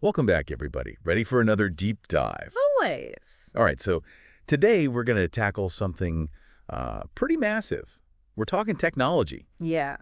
Welcome back, everybody. Ready for another deep dive? Always. All right, so today we're going to tackle something pretty massive. We're talking technology. Yeah.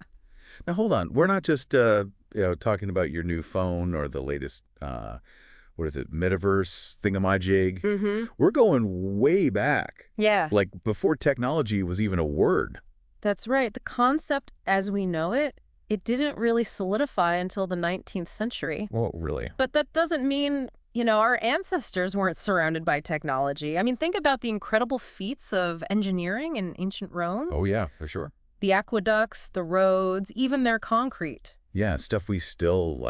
Now, hold on. We're not just talking about your new phone or the latest, what is it, metaverse thingamajig. Mm-hmm. We're going way back, Yeah, like before technology was even a word. that's right. The concept as we know it didn't really solidify until the 19th century. Well, really? But that doesn't mean, our ancestors weren't surrounded by technology. I mean, think about the incredible feats of engineering in ancient Rome. Oh, yeah, for sure. The aqueducts, the roads, even their concrete. Yeah, stuff we still,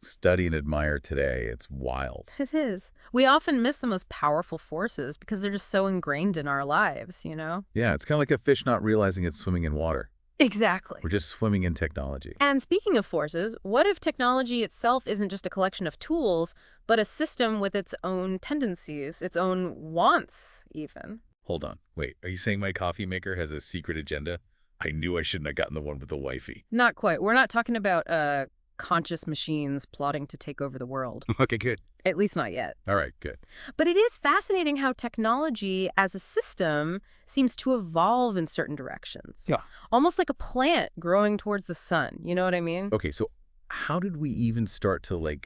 study and admire today. It's wild. It is. We often miss the most powerful forces because they're just so ingrained in our lives, Yeah, it's kind of like a fish not realizing it's swimming in water. Exactly. We're just swimming in technology. And speaking of forces, what if technology itself isn't just a collection of tools, but a system with its own tendencies, its own wants, even? Hold on. Wait, are you saying my coffee maker has a secret agenda? I knew I shouldn't have gotten the one with the wifey. Not quite. We're not talking about conscious machines plotting to take over the world. Okay, good. At least not yet. All right, good. But it is fascinating how technology as a system seems to evolve in certain directions. Yeah. Almost like a plant growing towards the sun. You know what I mean? Okay, so how did we even start to,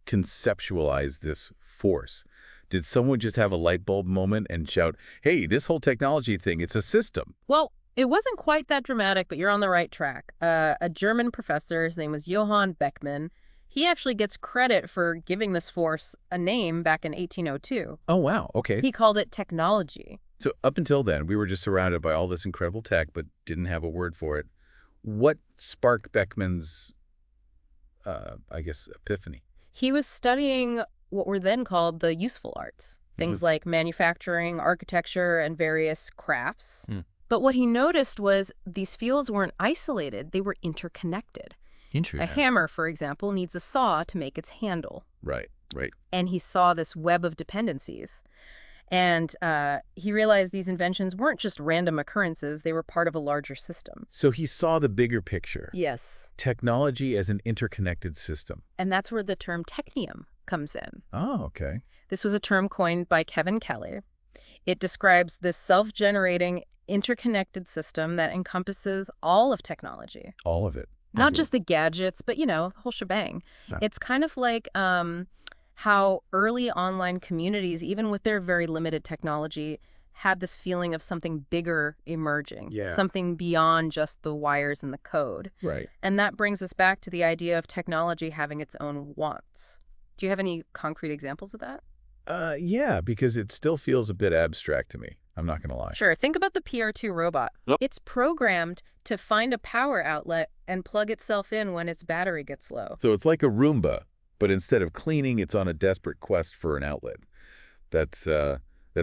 conceptualize this force? Did someone just have a light bulb moment and shout, hey, this whole technology thing, it's a system? Well, it wasn't quite that dramatic, but you're on the right track. A German professor, his name was Johann Beckmann, he actually gets credit for giving this force a name back in 1802. Oh, wow, okay. He called it technology. So up until then, we were just surrounded by all this incredible tech, but didn't have a word for it. What sparked Beckmann's, epiphany? He was studying what were then called the useful arts, things like manufacturing, architecture, and various crafts. But what he noticed was these fields weren't isolated, they were interconnected. Interesting. A hammer, for example, needs a saw to make its handle. Right. And he saw this web of dependencies. And he realized these inventions weren't just random occurrences, they were part of a larger system. So he saw the bigger picture. Yes. Technology as an interconnected system. And that's where the term technium comes in. Oh, okay. This was a term coined by Kevin Kelly. It describes this self-generating, interconnected system that encompasses all of technology. All of it. Not Okay. just the gadgets, but, the whole shebang. Yeah. It's kind of like how early online communities, even with their very limited technology, had this feeling of something bigger emerging. Yeah. Something beyond just the wires and the code. Right. And that brings us back to the idea of technology having its own wants. Do you have any concrete examples of that? Yeah, because it still feels a bit abstract to me. I'm not going to lie. Sure. Think about the PR2 robot. Yep. It's programmed to find a power outlet and plug itself in when its battery gets low. So it's like a Roomba, but instead of cleaning, it's on a desperate quest for an outlet. That's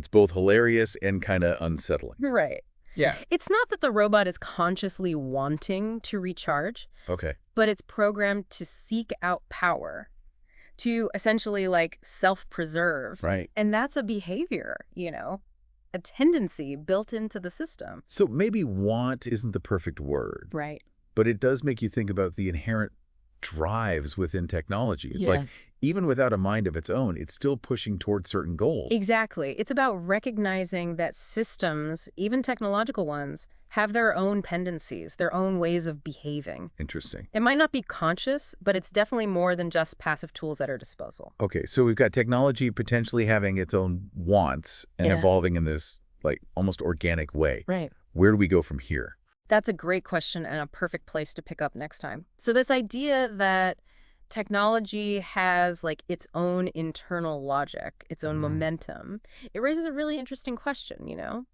both hilarious and kind of unsettling. Right. Yeah. It's not that the robot is consciously wanting to recharge, Okay. but it's programmed to seek out power, to essentially self-preserve. Right. And that's a behavior, a tendency built into the system. So maybe want isn't the perfect word, Right. but it does make you think about the inherent drives within technology. It's Yeah. like even without a mind of its own, it's still pushing towards certain goals. Exactly. It's about recognizing that systems, even technological ones, have their own tendencies, their own ways of behaving. Interesting. It might not be conscious, but it's definitely more than just passive tools at our disposal. Okay, so we've got technology potentially having its own wants and Yeah. evolving in this almost organic way. Right. Where do we go from here? That's a great question and a perfect place to pick up next time. So this idea that technology has its own internal logic, its own momentum, it raises a really interesting question.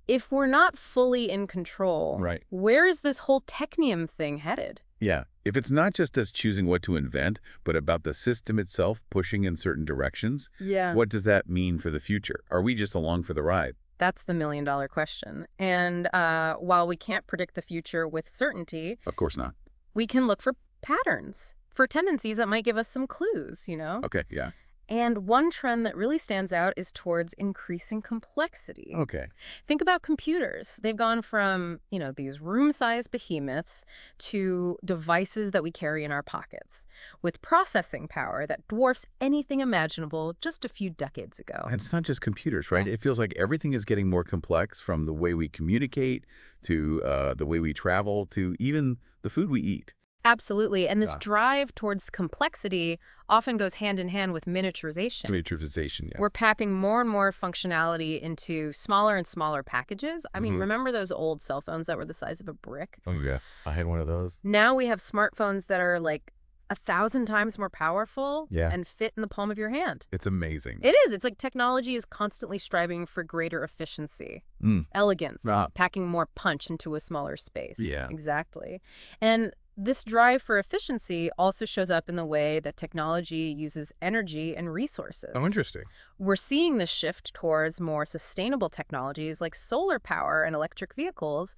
If we're not fully in control, Right. where is this whole technium thing headed? Yeah, if it's not just us choosing what to invent, but about the system itself pushing in certain directions, Yeah. what does that mean for the future? Are we just along for the ride? That's the million-dollar question. And while we can't predict the future with certainty, Of course not. we can look for patterns, for tendencies that might give us some clues. Okay, yeah. And one trend that really stands out is towards increasing complexity. Okay. Think about computers. They've gone from, these room-sized behemoths to devices that we carry in our pockets with processing power that dwarfs anything imaginable just a few decades ago. And it's not just computers, right? Yeah. It feels like everything is getting more complex, from the way we communicate to the way we travel to even the food we eat. Absolutely. And this Yeah. drive towards complexity often goes hand in hand with miniaturization. Miniaturization, yeah. We're packing more and more functionality into smaller and smaller packages. I mean, Mhm. remember those old cell phones that were the size of a brick? Oh, yeah. I had one of those. Now we have smartphones that are like 1,000 times more powerful Yeah. and fit in the palm of your hand. It's amazing. It is. It's like technology is constantly striving for greater efficiency, Mm. elegance, Ah. packing more punch into a smaller space. Yeah. Exactly. And this drive for efficiency also shows up in the way that technology uses energy and resources. Oh, interesting. We're seeing this shift towards more sustainable technologies like solar power and electric vehicles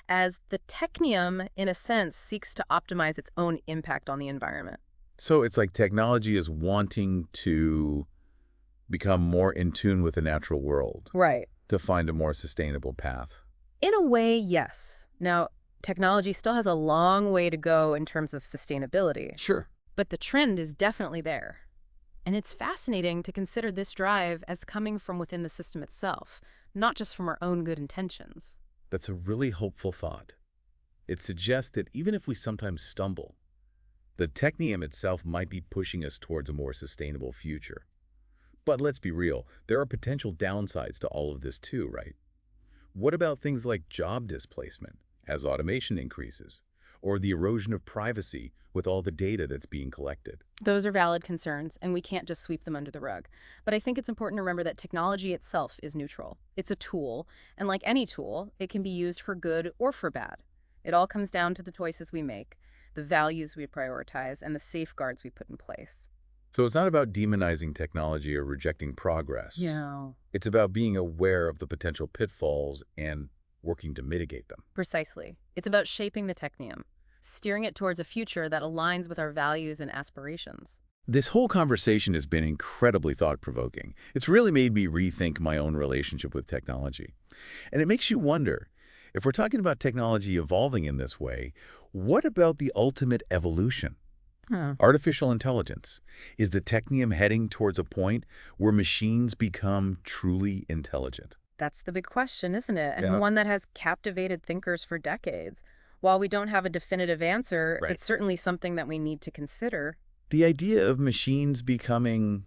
as the technium, in a sense, seeks to optimize its own impact on the environment. So it's like technology is wanting to become more in tune with the natural world Right. to find a more sustainable path. In a way, yes. Now, technology still has a long way to go in terms of sustainability, Sure. but the trend is definitely there. And it's fascinating to consider this drive as coming from within the system itself, not just from our own good intentions. That's a really hopeful thought. It suggests that even if we sometimes stumble, the technium itself might be pushing us towards a more sustainable future. But let's be real, there are potential downsides to all of this too, right? What about things like job displacement as automation increases, or the erosion of privacy with all the data that's being collected? Those are valid concerns, and we can't just sweep them under the rug. But I think it's important to remember that technology itself is neutral. It's a tool, and like any tool, it can be used for good or for bad. It all comes down to the choices we make, the values we prioritize, and the safeguards we put in place. So it's not about demonizing technology or rejecting progress. Yeah. It's about being aware of the potential pitfalls and working to mitigate them. Precisely. It's about shaping the technium, steering it towards a future that aligns with our values and aspirations. This whole conversation has been incredibly thought-provoking. It's really made me rethink my own relationship with technology. And it makes you wonder, if we're talking about technology evolving in this way, what about the ultimate evolution? Artificial intelligence. Is the technium heading towards a point where machines become truly intelligent? That's the big question, isn't it? And Yeah. one that has captivated thinkers for decades. While we don't have a definitive answer, Right. it's certainly something that we need to consider. The idea of machines becoming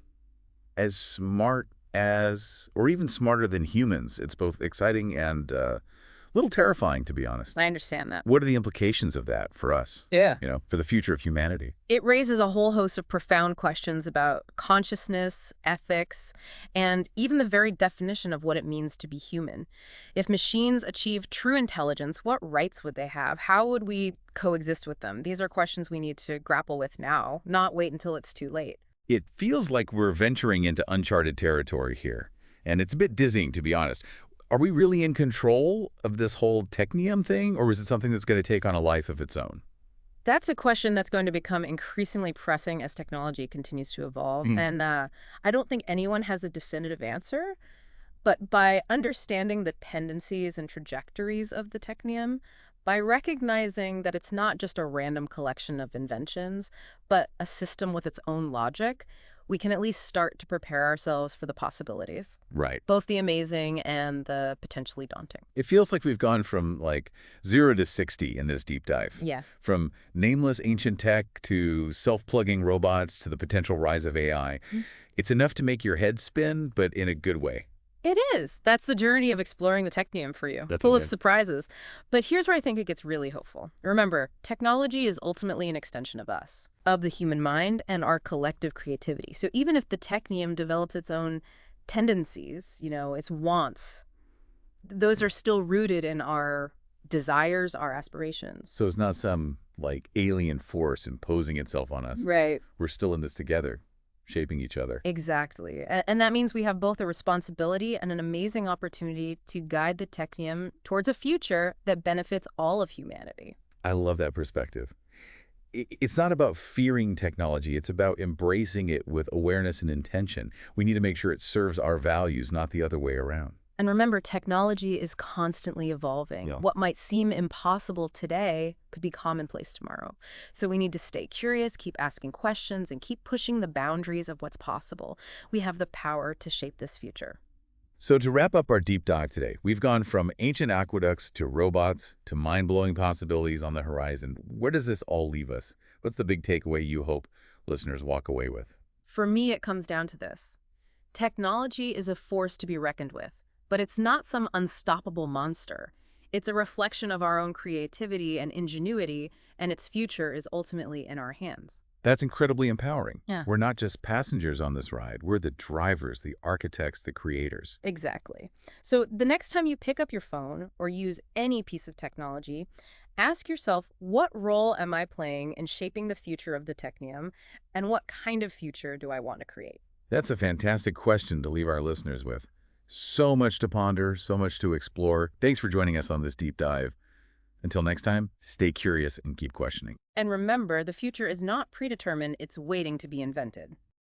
as smart as, or even smarter than humans, it's both exciting and a little terrifying, to be honest. I understand that. What are the implications of that for us, Yeah. for the future of humanity? It raises a whole host of profound questions about consciousness, ethics, and even the very definition of what it means to be human. If machines achieve true intelligence, what rights would they have? How would we coexist with them? These are questions we need to grapple with now, not wait until it's too late. It feels like we're venturing into uncharted territory here, and it's a bit dizzying, to be honest. Are we really in control of this whole technium thing, or is it something that's going to take on a life of its own? That's a question that's going to become increasingly pressing as technology continues to evolve. And I don't think anyone has a definitive answer. But by understanding the tendencies and trajectories of the technium, by recognizing that it's not just a random collection of inventions, but a system with its own logic, we can at least start to prepare ourselves for the possibilities, Right. both the amazing and the potentially daunting. It feels like we've gone from, 0 to 60 in this deep dive. Yeah. From nameless ancient tech to self-plugging robots to the potential rise of AI. It's enough to make your head spin, but in a good way. It is. That's the journey of exploring the technium for you, That's full of good. surprises. But here's where I think it gets really hopeful. Remember, technology is ultimately an extension of us, of the human mind and our collective creativity. So even if the technium develops its own tendencies, its wants, those are still rooted in our desires, our aspirations. So it's not some, alien force imposing itself on us. Right. We're still in this together, shaping each other. Exactly. And that means we have both a responsibility and an amazing opportunity to guide the technium towards a future that benefits all of humanity. I love that perspective. It's not about fearing technology. It's about embracing it with awareness and intention. We need to make sure it serves our values, not the other way around. And remember, technology is constantly evolving. Yeah. What might seem impossible today could be commonplace tomorrow. So we need to stay curious, keep asking questions, and keep pushing the boundaries of what's possible. We have the power to shape this future. So to wrap up our deep dive today, we've gone from ancient aqueducts to robots to mind-blowing possibilities on the horizon. Where does this all leave us? What's the big takeaway you hope listeners walk away with? For me, it comes down to this. Technology is a force to be reckoned with, but it's not some unstoppable monster. It's a reflection of our own creativity and ingenuity, and its future is ultimately in our hands. That's incredibly empowering. Yeah. We're not just passengers on this ride. We're the drivers, the architects, the creators. Exactly. So the next time you pick up your phone or use any piece of technology, ask yourself, what role am I playing in shaping the future of the Technium, and what kind of future do I want to create? That's a fantastic question to leave our listeners with. So much to ponder, so much to explore. Thanks for joining us on this deep dive. Until next time, stay curious and keep questioning. And remember, the future is not predetermined, it's waiting to be invented.